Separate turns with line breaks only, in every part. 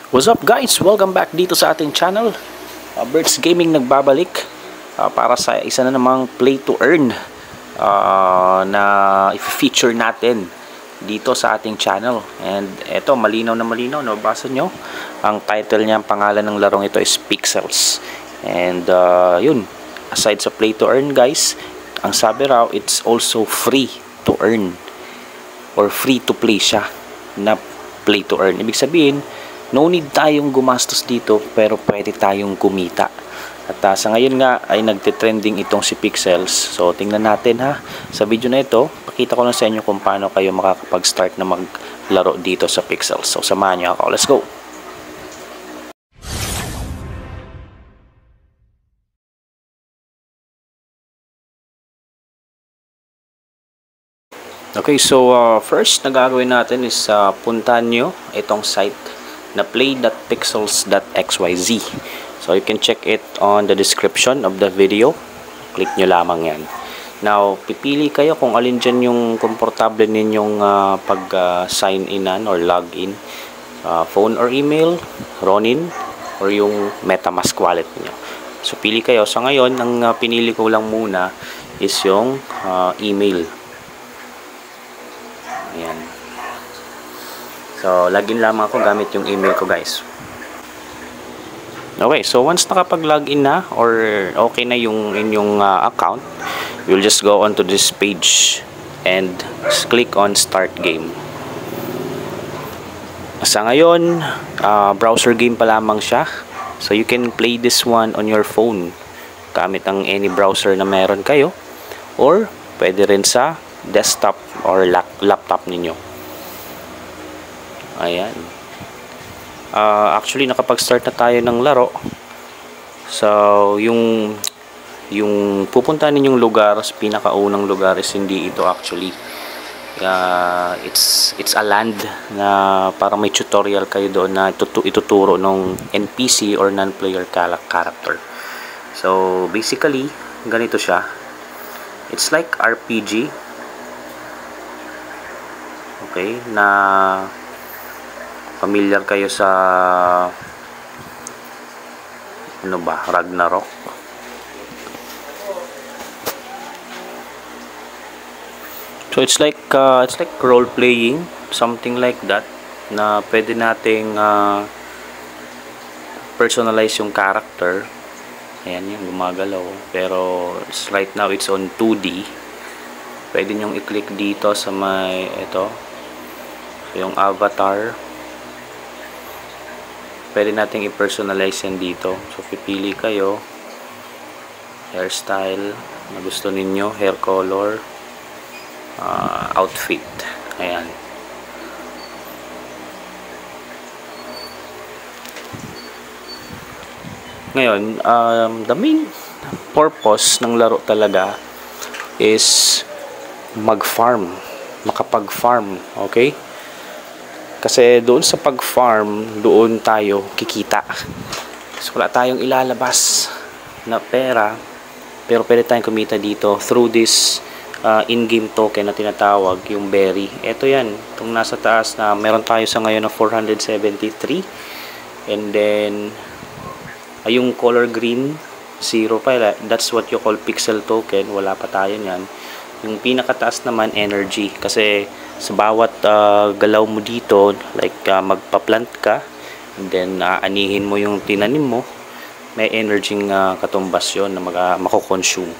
What's up guys? Welcome back dito sa ating channel. Birds Gaming nagbabalik para sa isa na namang play to earn na i-feature natin dito sa ating channel. And eto, malinaw na malinaw, no? Basa nyo, ang title niya, ang pangalan ng larong ito is Pixels. And yun, aside sa play to earn guys, ang sabi raw, it's also free to earn or free to play siya na play to earn. Ibig sabihin, no need tayong gumastos dito pero pwede tayong kumita. At sa ngayon nga ay nagte-trending itong si Pixels. So tingnan natin ha. Sa video na ito, pakita ko lang sa inyo kung paano kayo makakapag-start na maglaro dito sa Pixels. So samahan niyo ako. Let's go! Okay, so first na gagawin natin is puntahan nyo itong site na play.pixels.xyz. So you can check it on the description of the video. Click nyo lamang yan. Now, pipili kayo kung alin dyan yung komportable ninyong pag-sign inan or login. Phone or email, Ronin, or yung MetaMask wallet niyo. So pili kayo. So ngayon, ang pinili ko lang muna is yung email. Ayan. So, login lamang ako gamit yung email ko guys. Okay, so once nakapag-login na or okay na yung inyong account, you'll just go on to this page and click on Start Game. Sa ngayon, browser game pa lamang siya. So, you can play this one on your phone gamit ang any browser na meron kayo or pwede rin sa desktop or laptop ninyo. Ayan. Actually, nakapag-start na tayo ng laro. So, yung pupuntahan ninyong lugar, pinakaunang lugar is hindi ito actually. It's a land na parang may tutorial kayo doon na ituturo ng NPC or non-player character. So, basically, ganito siya. It's like RPG. Okay, na familiar kayo sa ano ba, Ragnarok. So it's like role playing, something like that, na pwede nating personalize yung character. Ayan yung gumagalaw, pero right now it's on 2D. Pwede nyong i-click dito sa may ito, yung avatar. Pwede nating i-personalize yan dito. So pipili kayo hairstyle na gusto ninyo, hair color, outfit. Ayan. Ngayon, the main purpose ng laro talaga is mag-farm, makapag-farm, okay? Kasi doon sa pag-farm, doon tayo kikita. So wala tayong ilalabas na pera, pero pwede tayong kumita dito through this in-game token na tinatawag, yung berry. Ito yan, itong nasa taas na meron tayo sa ngayon na 473. And then, yung color green, 0 pa. That's what you call pixel token. Wala pa tayo yan. Yung pinakataas naman, energy. Kasi sa bawat galaw mo dito, like magpa-plant ka, and then aanihin mo yung tinanim mo, may energy katumbas yun na mako-consume.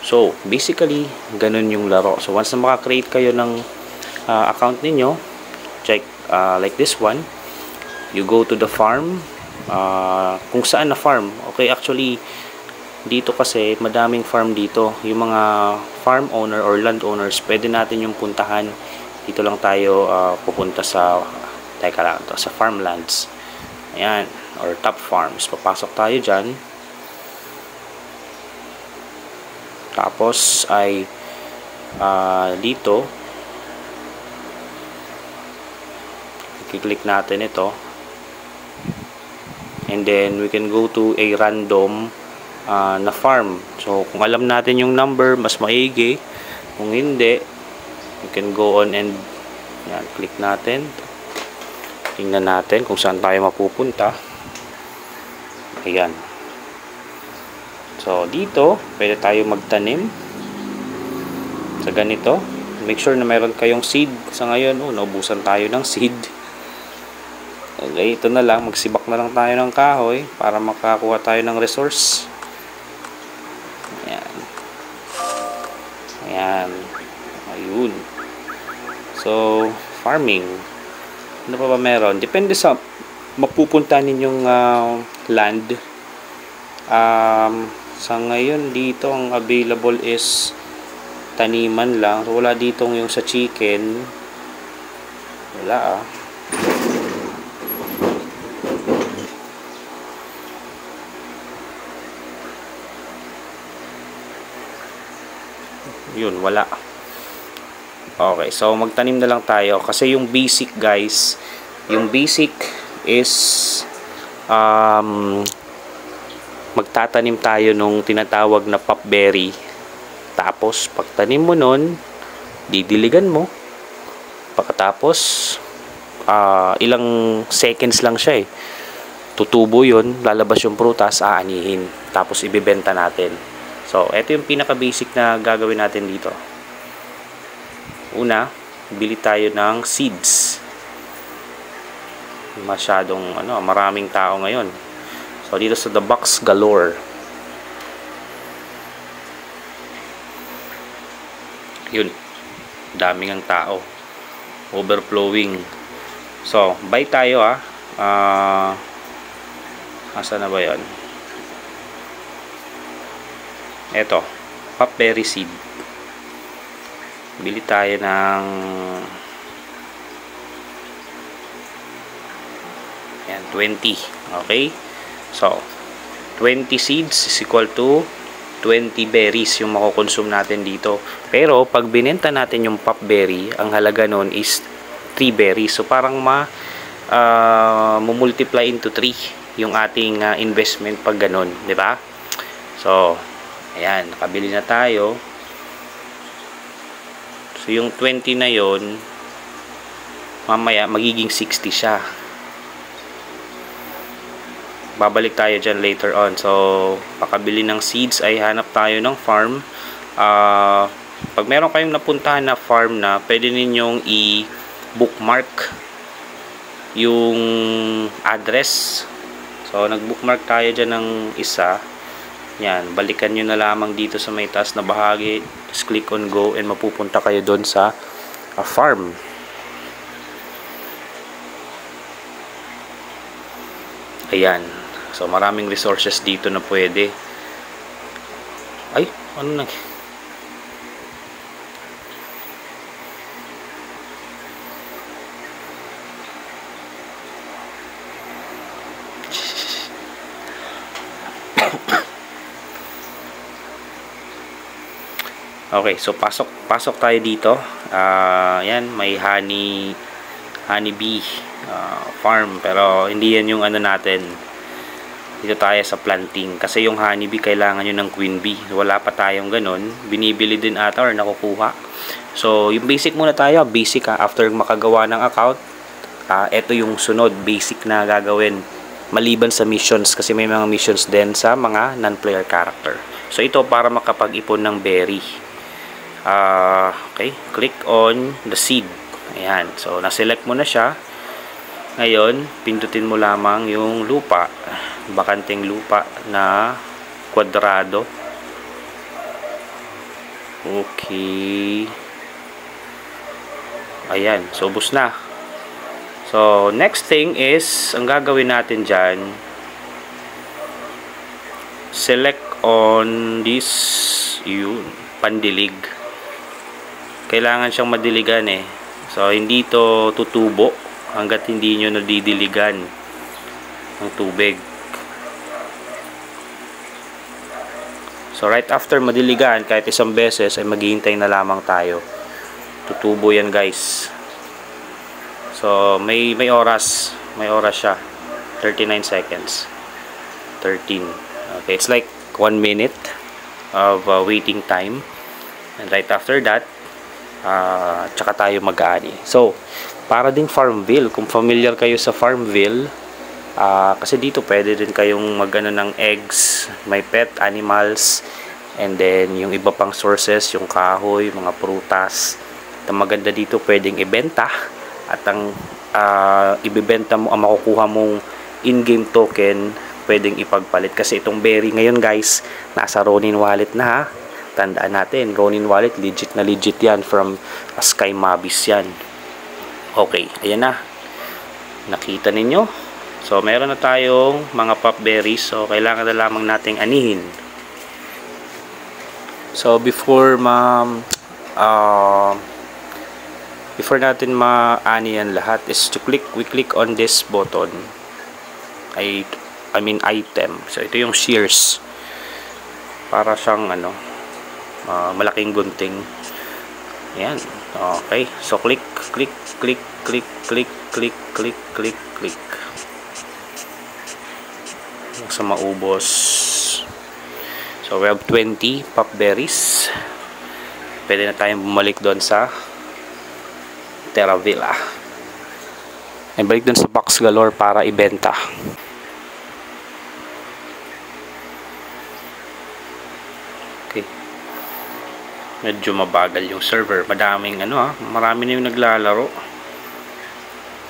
So, basically, ganun yung laro. So, once na maka-create kayo ng account ninyo, check like this one, you go to the farm, kung saan na farm. Okay, actually, dito kasi madaming farm dito. Yung mga farm owner or land owners, pwede natin yung puntahan. Dito lang tayo pupunta sa sa farmlands. Ayan, or top farms. Papasok tayo dyan. Tapos ay dito i-click natin ito. And then we can go to a random na farm. So kung alam natin yung number, mas maigi. Kung hindi, you can go on and yan, click natin. Tingnan natin kung saan tayo mapupunta. Ayan. So, dito, pwede tayo magtanim sa ganito. Make sure na meron kayong seed. Sa ngayon, naubusan tayo ng seed. Okay, ito na lang. Magsibak na lang tayo ng kahoy para makakuha tayo ng resource. Ayan. Ayan. Ayun. So, farming. Ano pa ba meron? Depende sa mapupunta ninyong land. Sa ngayon dito ang available is taniman lang. So, wala dito yung sa chicken. Wala Yun, wala. Okay, so magtanim na lang tayo. Kasi yung basic guys, yung basic is magtatanim tayo nung tinatawag na popberry. Tapos, pagtanim mo nun, didiligan mo. Pagkatapos, ilang seconds lang siya tutubo yun, lalabas yung prutas, aanihin. Tapos, ibibenta natin. So, ito yung pinaka-basic na gagawin natin dito. Una, bili tayo ng seeds. Masyadong, maraming tao ngayon. So, dito sa The Box Galore. Yun. Daming ang tao. Overflowing. So, buy tayo asa na ba yun? Eto. Popberry seed. Bili tayo ng yan, 20. Okay? So, 20 seeds is equal to 20 berries yung makukonsume natin dito. Pero, pag binenta natin yung popberry, ang halaga nun is 3 berries. So, parang multiply into 3 yung ating investment pag ganun. Diba? So, ayan. Nakabili na tayo. So, yung 20 na yon mamaya, magiging 60 siya. Babalik tayo dyan later on. So, pakabili ng seeds ay hanap tayo ng farm. Pag meron kayong napuntahan na farm na, pwede ninyong i-bookmark yung address. So, nag-bookmark tayo dyan ng isa. Yan, balikan nyo na lamang dito sa may taas na bahagi. Just click on go and mapupunta kayo doon sa farm. Ayan. So, maraming resources dito na pwede. Ay, ano na? Okay, so pasok tayo dito. Yan, may honeybee farm, pero hindi yan yung natin. Dito tayo sa planting kasi yung honeybee kailangan yun ng queen bee. Wala pa tayong ganun, binibili din ata or nakukuha. So yung basic muna tayo, basic after makagawa ng account. Ito yung sunod, basic na gagawin maliban sa missions, kasi may mga missions din sa mga non-player character. So ito para makapag-ipon ng berry. Okay, click on the seed. Ayan, so na-select mo na siya. Ngayon, pindutin mo lamang yung lupa, bakanteng lupa na kwadrado. Okay. Ayan, so ubos na. So, next thing is, ang gagawin natin dyan, select on this, yun, pandilig. Kailangan siyang madiligan So, hindi to tutubo hanggat hindi nyo nadidiligan ng tubig. So, right after madiligan, kahit isang beses, ay maghihintay na lamang tayo. Tutubo yan, guys. So, may oras. May oras siya. 39 seconds. 13. Okay, it's like 1 minute of waiting time. And right after that, tsaka tayo mag-aani. So, Para ding Farmville. Kung familiar kayo sa Farmville, kasi dito pwede din kayong magano ng eggs, may pet animals, and then yung iba pang sources, yung kahoy, mga prutas. Ang maganda dito pwedeng ibenta, at ang ibebenta mo, ang makukuha mong in-game token, pwedeng ipagpalit. Kasi itong berry ngayon guys, nasa Ronin Wallet na ha. Tandaan natin, Ronin Wallet, legit na legit yan, from Sky Mabis yan. Okay, ayan na. Nakita ninyo? So, meron na tayong mga pop berries. So, kailangan na lamang nating anihin. So, before natin ma-ani yan lahat, is to we click on this button. I mean item. So, ito yung shears. Para siyang malaking gunting. Ayan. Okay. So, click. Sa maubos. So, we have 20 pop berries. Pwede na tayong bumalik doon sa Terra Villa. And balik doon sa Box Galore para ibenta. Okay. Medyo mabagal yung server. Madaming marami na yung naglalaro.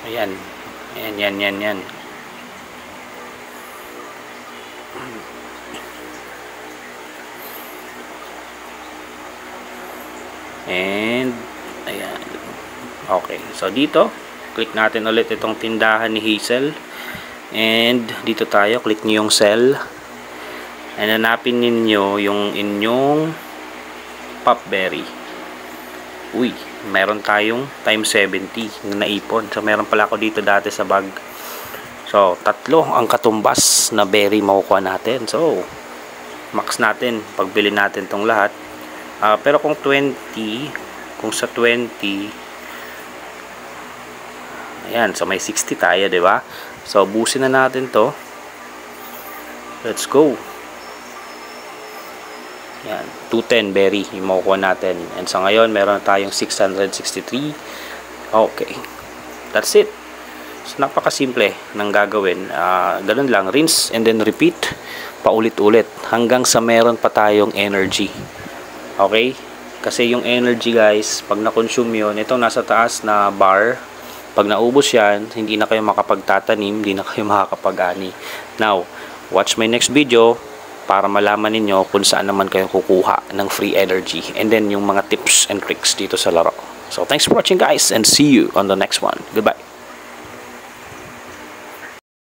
Ayan. Yan. And ayan. Okay. So dito, click natin ulit itong tindahan ni Hazel. And dito tayo, click niyo yung sell. And hanapin ninyo yung inyong popberry. Uy, meron tayong times 70 na naipon. So meron pala ako dito dati sa bag. So 3 ang katumbas na berry makukuha natin. So max natin pagbili natin tong lahat. Pero kung sa 20, ayan, so may 60 tayo, 'di ba? So busin na natin 'to. Let's go. Yan, 210 berry yung makukuha natin. And sa ngayon, meron tayong 663. Okay. That's it. So, napakasimple ng gagawin. Ganun lang, rinse and then repeat. Paulit-ulit. Hanggang sa meron pa tayong energy. Okay? Kasi yung energy guys, pag na-consume yun, itong nasa taas na bar, pag naubos yan, hindi na kayo makapagtatanim, hindi na kayo makakapag-ani. Now, watch my next video para malaman ninyo kung saan naman kayo kukuha ng free energy, and then yung mga tips and tricks dito sa laro. So thanks for watching guys, and see you on the next one. Goodbye.